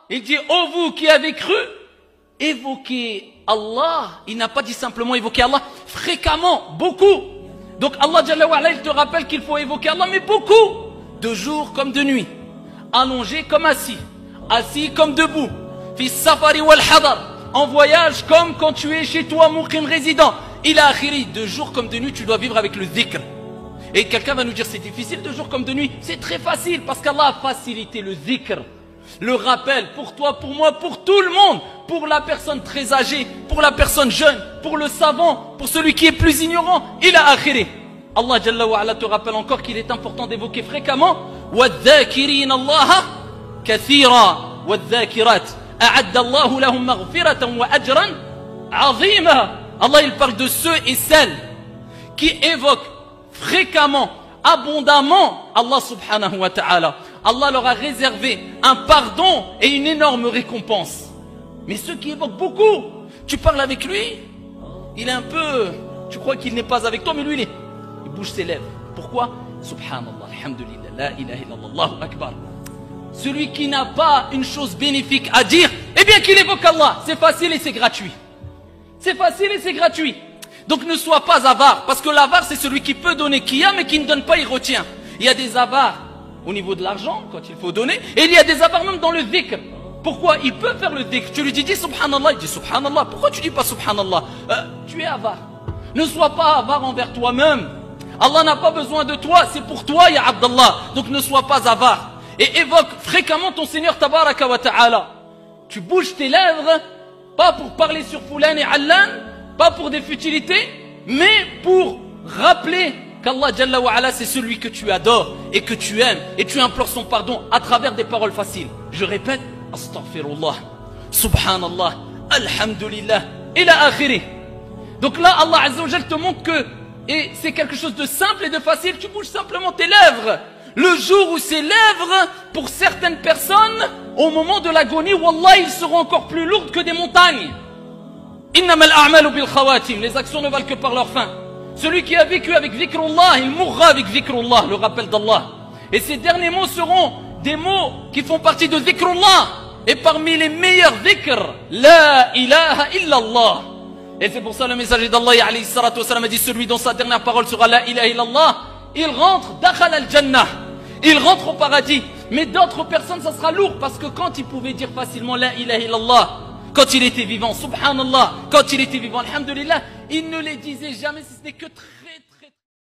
il dit, ô vous qui avez cru, évoquez Allah. Il n'a pas dit simplement évoquer Allah, fréquemment, beaucoup. Donc Allah Jalla wa Ala, il te rappelle qu'il faut évoquer Allah, mais beaucoup, de jour comme de nuit, allongé comme assis, assis comme debout, fi safari wal hadar, en voyage comme quand tu es chez toi, muqim résident. Il a akhiri, de jour comme de nuit, tu dois vivre avec le dhikr. Et quelqu'un va nous dire, c'est difficile de jour comme de nuit. C'est très facile, parce qu'Allah a facilité le dhikr, le rappel, pour toi, pour moi, pour tout le monde, pour la personne très âgée, pour la personne jeune, pour le savant, pour celui qui est plus ignorant. Il a akhiri. Allah Jalla wa Ala te rappelle encore qu'il est important d'évoquer fréquemment وَالذَّاكِرِينَ اللَّهَ كَثِيرًا وَالذَّاكِرَاتِ أَعَدَّ اللَّهُ لَهُمْ مَغْفِرَةً وَأَجْرًا عَظِيمًا. Allah il parle de ceux et celles qui évoquent fréquemment, abondamment Allah subhanahu wa ta'ala. Allah leur a réservé un pardon et une énorme récompense. Mais ceux qui évoquent beaucoup, tu parles avec lui, il est un peu, tu crois qu'il n'est pas avec toi, mais lui il bouge ses lèvres. Pourquoi? Subhanallah, alhamdulillah, la ilaha illallah, Allahu akbar. Celui qui n'a pas une chose bénéfique à dire, eh bien qu'il évoque Allah. C'est facile et c'est gratuit. C'est facile et c'est gratuit. Donc ne sois pas avare, parce que l'avare c'est celui qui peut donner, qui a, mais qui ne donne pas, il retient. Il y a des avares au niveau de l'argent, quand il faut donner, et il y a des avares même dans le dhikr. Pourquoi? Il peut faire le dhikr. Tu lui dis subhanallah, il dit subhanallah. Pourquoi tu dis pas subhanallah? Tu es avare. Ne sois pas avare envers toi-même. Allah n'a pas besoin de toi, c'est pour toi, ya Abdallah. Donc ne sois pas avare. Et évoque fréquemment ton Seigneur tabaraka wa ta'ala. Tu bouges tes lèvres, pas pour parler sur Foulan et Allan, pas pour des futilités, mais pour rappeler qu'Allah Jalla wa Ala c'est celui que tu adores et que tu aimes, et tu implores son pardon à travers des paroles faciles. Je répète, astaghfirullah, subhanallah, alhamdulillah, ila akhiri. Donc là Allah Azza wa Jalla te montre que, et c'est quelque chose de simple et de facile, tu bouges simplement tes lèvres. Le jour où ces lèvres, pour certaines personnes, au moment de l'agonie, wallah, ils seront encore plus lourdes que des montagnes. Innamal a'malu bil khawatim, les actions ne valent que par leur fin. Celui qui a vécu avec dhikrullah, il mourra avec dhikrullah, le rappel d'Allah. Et ces derniers mots seront des mots qui font partie de dhikrullah. Et parmi les meilleurs dhikr, la ilaha illallah. Et c'est pour ça le messager d'Allah alayhi salatu wassalam a dit, celui dont sa dernière parole sera la ilaha illallah, il rentre dakhal al-jannah, il rentre au paradis. Mais d'autres personnes ça sera lourd, parce que quand il pouvait dire facilement la ilaha illallah, quand il était vivant, subhanallah, quand il était vivant, alhamdulillah, il ne les disait jamais, si ce n'est que très